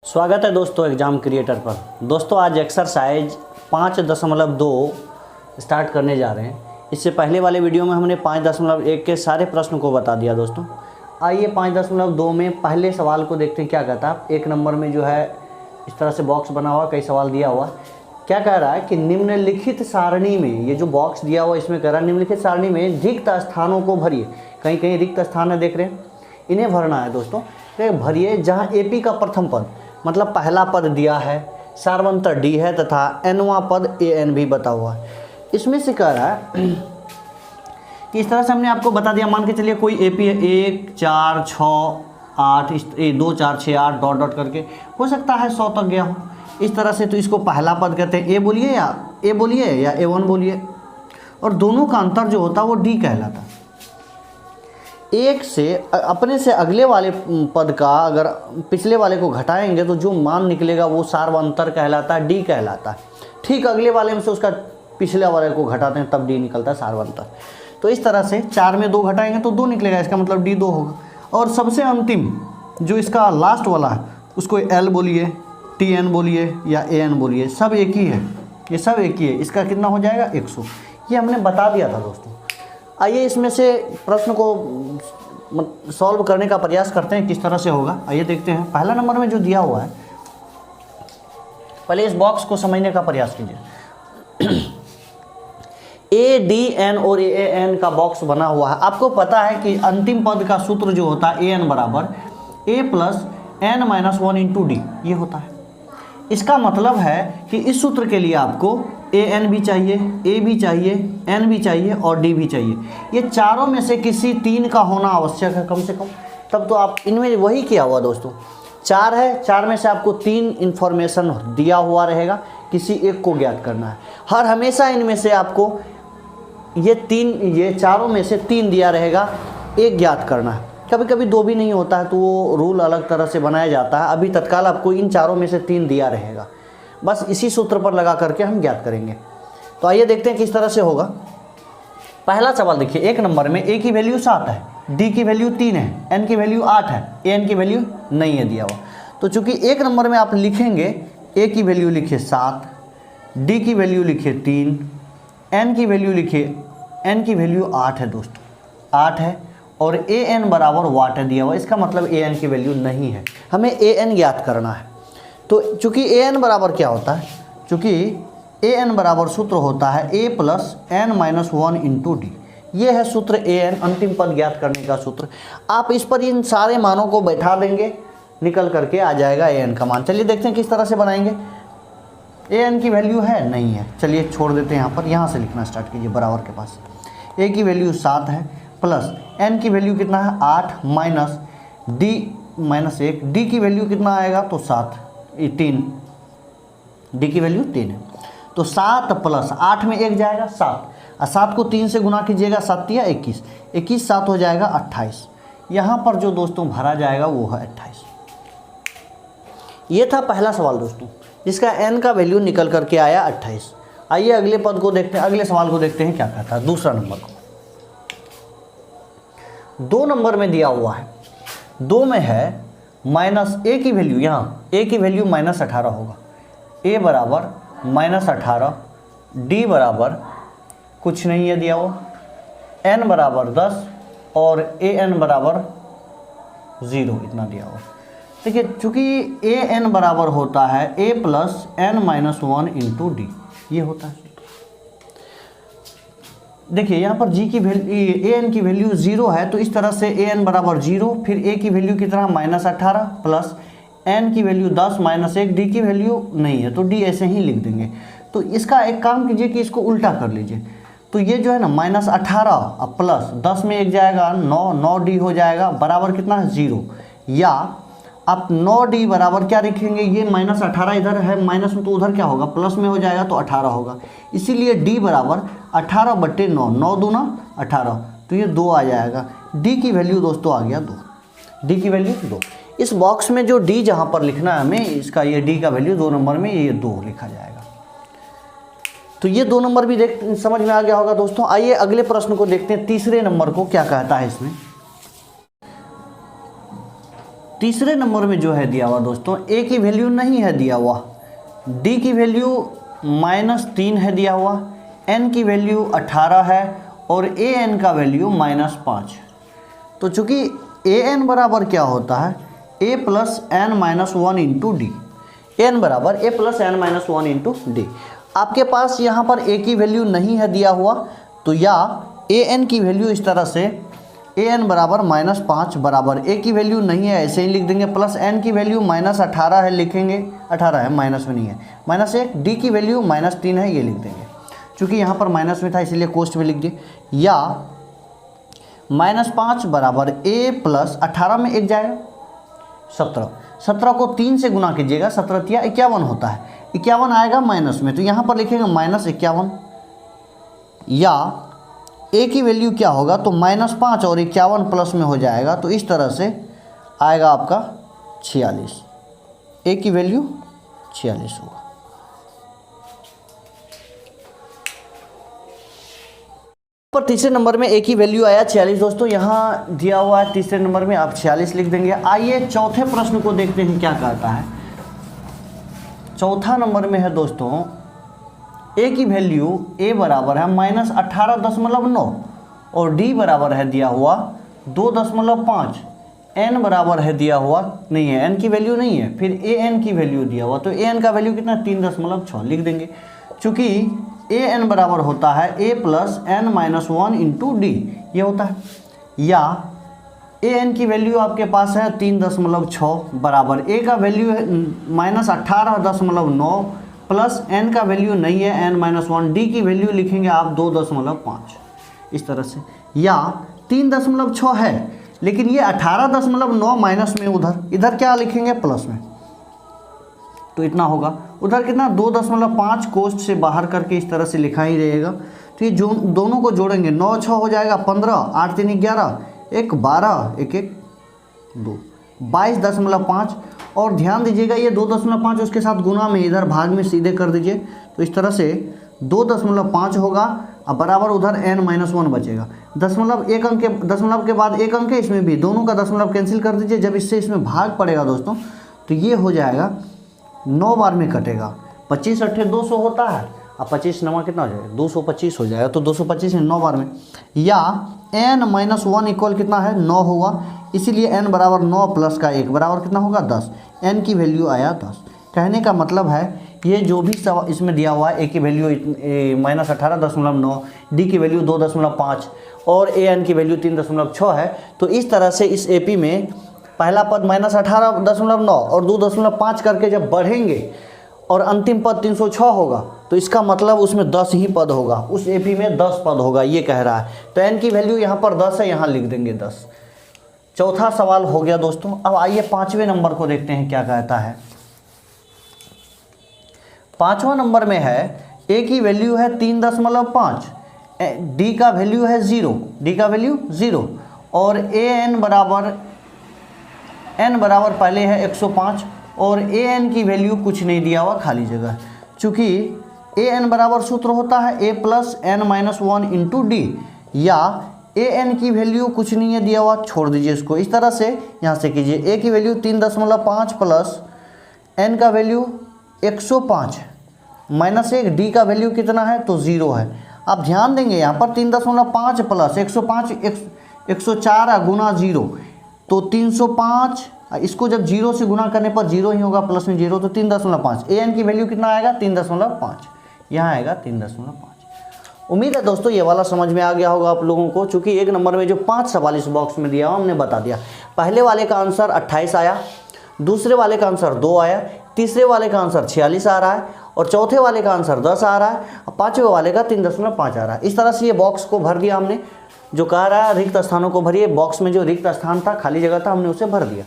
स्वागत है दोस्तों एग्ज़ाम क्रिएटर पर। दोस्तों आज एक्सरसाइज 5.2 स्टार्ट करने जा रहे हैं। इससे पहले वाले वीडियो में हमने 5.1 के सारे प्रश्न को बता दिया दोस्तों। आइए 5.2 में पहले सवाल को देखते हैं क्या कहता है। एक नंबर में जो है इस तरह से बॉक्स बना हुआ, कई सवाल दिया हुआ। क्या कह रहा है कि निम्नलिखित सारणी में, ये जो बॉक्स दिया हुआ इसमें कह रहा है निम्नलिखित सारणी में रिक्त स्थानों को भरिए। कहीं कहीं रिक्त स्थान है, देख रहे हैं, इन्हें भरना है दोस्तों। भरिए जहाँ एपी का प्रथम पद मतलब पहला पद दिया है, सार्वंतर डी है तथा एनवां पद ए एन भी बता हुआ है। इसमें से कह रहा है कि इस तरह से हमने आपको बता दिया। मान के चलिए कोई एपी है 1 4 6 8 2 4 6 8 डॉट डॉट करके, हो सकता है 100 तक गया हो इस तरह से। तो इसको पहला पद कहते हैं, ए बोलिए या A1 बोलिए। और दोनों का अंतर जो होता है वो डी कहलाता है। एक से अपने से अगले वाले पद का अगर पिछले वाले को घटाएंगे तो जो मान निकलेगा वो सार्वंतर कहलाता है, डी कहलाता है। ठीक अगले वाले में से उसका पिछले वाले को घटाते हैं तब डी निकलता है, सार्वंतर। तो इस तरह से 4 में 2 घटाएंगे तो 2 निकलेगा, इसका मतलब डी 2 होगा। और सबसे अंतिम जो इसका लास्ट वाला है उसको एल बोलिए, टी एन बोलिए या ए एन बोलिए, सब एक ही है, ये सब एक ही है। इसका कितना हो जाएगा 100। ये हमने बता दिया था दोस्तों। आइए इसमें से प्रश्न को सॉल्व करने का प्रयास करते हैं किस तरह से होगा। आइए देखते हैं। पहला नंबर में जो दिया हुआ है, पहले इस बॉक्स को समझने का प्रयास कीजिए। ए डी एन और ए एन का बॉक्स बना हुआ है। आपको पता है कि अंतिम पद का सूत्र जो होता है ए एन बराबर A plus N minus 1 into D, ये होता है। इसका मतलब है कि इस सूत्र के लिए आपको ए एन भी चाहिए, ए भी चाहिए, एन भी चाहिए और डी भी चाहिए। ये चारों में से किसी 3 का होना आवश्यक है कम से कम। तब तो आप इनमें वही किया हुआ दोस्तों, 4 है, 4 में से आपको 3 इन्फॉर्मेशन दिया हुआ रहेगा, किसी एक को ज्ञात करना है। हर हमेशा इनमें से आपको ये चारों में से 3 दिया रहेगा, एक ज्ञात करना है। कभी कभी 2 भी नहीं होता है तो वो रूल अलग तरह से बनाया जाता है। अभी तत्काल आपको इन चारों में से 3 दिया रहेगा, बस इसी सूत्र पर लगा करके हम ज्ञात करेंगे। तो आइए देखते हैं किस तरह से होगा। पहला सवाल देखिए, एक नंबर में ए की वैल्यू 7 है, डी की वैल्यू 3 है, एन की वैल्यू 8 है, ए एन की वैल्यू नहीं है दिया हुआ। तो चूंकि एक नंबर में आप लिखेंगे ए की वैल्यू लिखिए 7, डी की वैल्यू लिखिए 3, एन की वैल्यू लिखिए, एन की वैल्यू 8 है दोस्तों, 8 है। और ए एन बराबर वाट है दिया हुआ, इसका मतलब ए एन की वैल्यू नहीं है, हमें ए एन ज्ञात करना है। तो चूंकि ए एन बराबर क्या होता है, चूंकि ए एन बराबर सूत्र होता है A plus N minus 1 into D. ये है सूत्र ए एन, अंतिम पद ज्ञात करने का सूत्र। आप इस पर इन सारे मानों को बैठा देंगे, निकल करके आ जाएगा ए एन का मान। चलिए देखते हैं किस तरह से बनाएंगे। ए एन की वैल्यू है नहीं है, चलिए छोड़ देते हैं यहाँ पर। यहाँ से लिखना स्टार्ट कीजिए बराबर के पास। ए की वैल्यू 7 है प्लस एन की वैल्यू कितना है 8 माइनस डी माइनस 1, डी की वैल्यू कितना आएगा तो 7, 3, डी की वैल्यू 3 है। तो 7 प्लस 8 में 1 जाएगा 7, और 7 को 3 से गुना कीजिएगा, 7 या 21, 21 7 हो जाएगा 28। यहाँ पर जो दोस्तों भरा जाएगा वो है 28। ये था पहला सवाल दोस्तों, जिसका एन का वैल्यू निकल करके आया 28। आइए अगले पद को देखते हैं, अगले सवाल को देखते हैं क्या कहता है। दूसरा नंबर को 2 नंबर में दिया हुआ है, 2 में है माइनस ए की वैल्यू, यहाँ ए की वैल्यू माइनस 18 होगा। ए बराबर माइनस 18, डी बराबर कुछ नहीं है दिया हुआ, एन बराबर 10 और ए एन बराबर 0 इतना दिया हुआ। देखिए चूँकि ए एन बराबर होता है A plus N minus 1 into D, ये होता है। देखिए यहाँ पर जी की वैल्यू ए एन की वैल्यू 0 है, तो इस तरह से ए एन बराबर 0, फिर ए की वैल्यू कितना माइनस 18 प्लस एन की वैल्यू 10 माइनस 1, डी की वैल्यू नहीं है तो डी ऐसे ही लिख देंगे। तो इसका एक काम कीजिए कि इसको उल्टा कर लीजिए। तो ये जो है ना माइनस 18 प्लस 10 में 1 जाएगा 9, 9 डी हो जाएगा बराबर कितना है 0। या आप 9 डी बराबर क्या लिखेंगे, ये माइनस 18 इधर है माइनस में, तो उधर क्या होगा प्लस में हो जाएगा तो 18 होगा। इसीलिए डी बराबर 18/9, 9 दूना 18, तो ये 2 आ जाएगा। डी की वैल्यू दोस्तों आ गया 2, डी की वैल्यू 2। इस बॉक्स में जो डी जहाँ पर लिखना है हमें, इसका ये डी का वैल्यू 2 नंबर में ये 2 लिखा जाएगा। तो ये 2 नंबर भी समझ में आ गया होगा दोस्तों। आइए अगले प्रश्न को देखते हैं, तीसरे नंबर को क्या कहता है इसमें। तीसरे नंबर में जो है दिया हुआ दोस्तों, ए की वैल्यू नहीं है दिया हुआ, डी की वैल्यू -3 है दिया हुआ, एन की वैल्यू 18 है और ए एन का वैल्यू -5। तो चूंकि ए एन बराबर क्या होता है, A plus N minus 1 into D, N बराबर A plus N minus 1 into D. आपके पास यहाँ पर ए की वैल्यू नहीं है दिया हुआ, तो या ए एन की वैल्यू इस तरह से ए एन बराबर -5 बराबर ए की वैल्यू नहीं है ऐसे ही लिख देंगे, प्लस एन की वैल्यू -18 है लिखेंगे, 18 है माइनस में नहीं है, -1, डी की वैल्यू -3 है ये लिख देंगे, चूँकि यहाँ पर माइनस में था इसीलिए कोष्ठ में लिख दिए, या -5 बराबर ए प्लस 18 में 1 जाएगा 17, 17 को 3 से गुना कीजिएगा, 17 तिया 51 होता है, 51 आएगा माइनस में, तो यहाँ पर लिखेंगे -51, या ए की वैल्यू क्या होगा तो -5 और 51 प्लस में हो जाएगा, तो इस तरह से आएगा आपका 46, ए की वैल्यू 46 होगा। पर तीसरे नंबर में ए की वैल्यू आया 46 दोस्तों, यहाँ दिया हुआ है तीसरे नंबर में, आप 46 लिख देंगे। आइए चौथे प्रश्न को देखते हैं क्या कहता है। चौथा नंबर में है दोस्तों, ए की वैल्यू ए बराबर है -18.9 और डी बराबर है दिया हुआ 2.5, एन बराबर है दिया हुआ नहीं है, एन की वैल्यू नहीं है, फिर ए एन की वैल्यू दिया हुआ, तो ए एन का वैल्यू कितना 3.6 लिख देंगे, चूँकि ए एन बराबर होता है A plus N minus 1 into D, ये होता है, या ए एन की वैल्यू आपके पास है 3.6 बराबर ए का वैल्यू है -18.9 प्लस एन का वैल्यू नहीं है n-1, डी की वैल्यू लिखेंगे आप 2.5 इस तरह से, या 3.6 है लेकिन ये 18.9 माइनस में, इधर क्या लिखेंगे प्लस में, तो इतना होगा, उधर कितना 2.5 कोष्ठ से बाहर करके इस तरह से लिखा ही रहेगा। तो ये जो दोनों को जोड़ेंगे 9 6 हो जाएगा 15, 8 3 11, 1 12, 1 1 2, 22.5, और ध्यान दीजिएगा ये 2.5 उसके साथ गुना में इधर भाग में सीधे कर दीजिए, तो इस तरह से 2.5 होगा, अब बराबर उधर n-1 बचेगा, दशमलव एक अंक के दशमलव के बाद एक अंक है, इसमें भी दोनों का दशमलव कैंसिल कर दीजिए, जब इससे इसमें भाग पड़ेगा दोस्तों तो ये हो जाएगा 9 बार में कटेगा, 25 8 200 होता है, अब 25 9 कितना हो जाएगा 225 हो जाएगा, तो 225 है 9 बार में, या n-1 इक्वल कितना है 9 होगा, इसीलिए n बराबर 9 प्लस का 1 बराबर कितना होगा 10, n की वैल्यू आया 10। कहने का मतलब है ये जो भी सवाल इसमें दिया हुआ है, a की वैल्यू -18.9, d की वैल्यू 2.5 और an की वैल्यू 3.6 है, तो इस तरह से इस AP में पहला पद -18.9 और 2.5 करके जब बढ़ेंगे और अंतिम पद 306 होगा, तो इसका मतलब उसमें 10 ही पद होगा, उस AP में 10 पद होगा, ये कह रहा है। तो n की वैल्यू यहाँ पर 10 है, यहाँ लिख देंगे 10। चौथा सवाल हो गया दोस्तों। अब आइए पांचवें नंबर को देखते हैं क्या कहता है। पांचवा नंबर में है a की वैल्यू है 3.5, d का वैल्यू है 0, d का वैल्यू 0 और n बराबर पहले है 105 और an की वैल्यू कुछ नहीं दिया हुआ, खाली जगह, चूँकि an बराबर सूत्र होता है a plus n-1 into D, या an की वैल्यू कुछ नहीं है दिया हुआ, छोड़ दीजिए इसको, इस तरह से यहाँ से कीजिए, a की वैल्यू 3.5 प्लस n का वैल्यू 105 -1, d का वैल्यू कितना है तो 0 है। आप ध्यान देंगे यहाँ पर 3.5 प्लस 105 104 गुना 0, तो 305, इसको जब 0 से गुना करने पर 0 ही होगा, प्लस में 0, तो 3.5, an की वैल्यू कितना आएगा 3.5, यहाँ आएगा 3.5। उम्मीद है दोस्तों ये वाला समझ में आ गया होगा आप लोगों को, चूँकि एक नंबर में जो 5 सवाल इस बॉक्स में दिया हुआ हमने बता दिया। पहले वाले का आंसर 28 आया, दूसरे वाले का आंसर 2 आया, तीसरे वाले का आंसर 46 आ रहा है और चौथे वाले का आंसर 10 आ रहा है और पाँचवें वाले का 3.5 आ रहा है। इस तरह से ये बॉक्स को भर दिया हमने, जो कह रहा है रिक्त स्थानों को भरिए, बॉक्स में जो रिक्त स्थान था, खाली जगह था, हमने उसे भर दिया।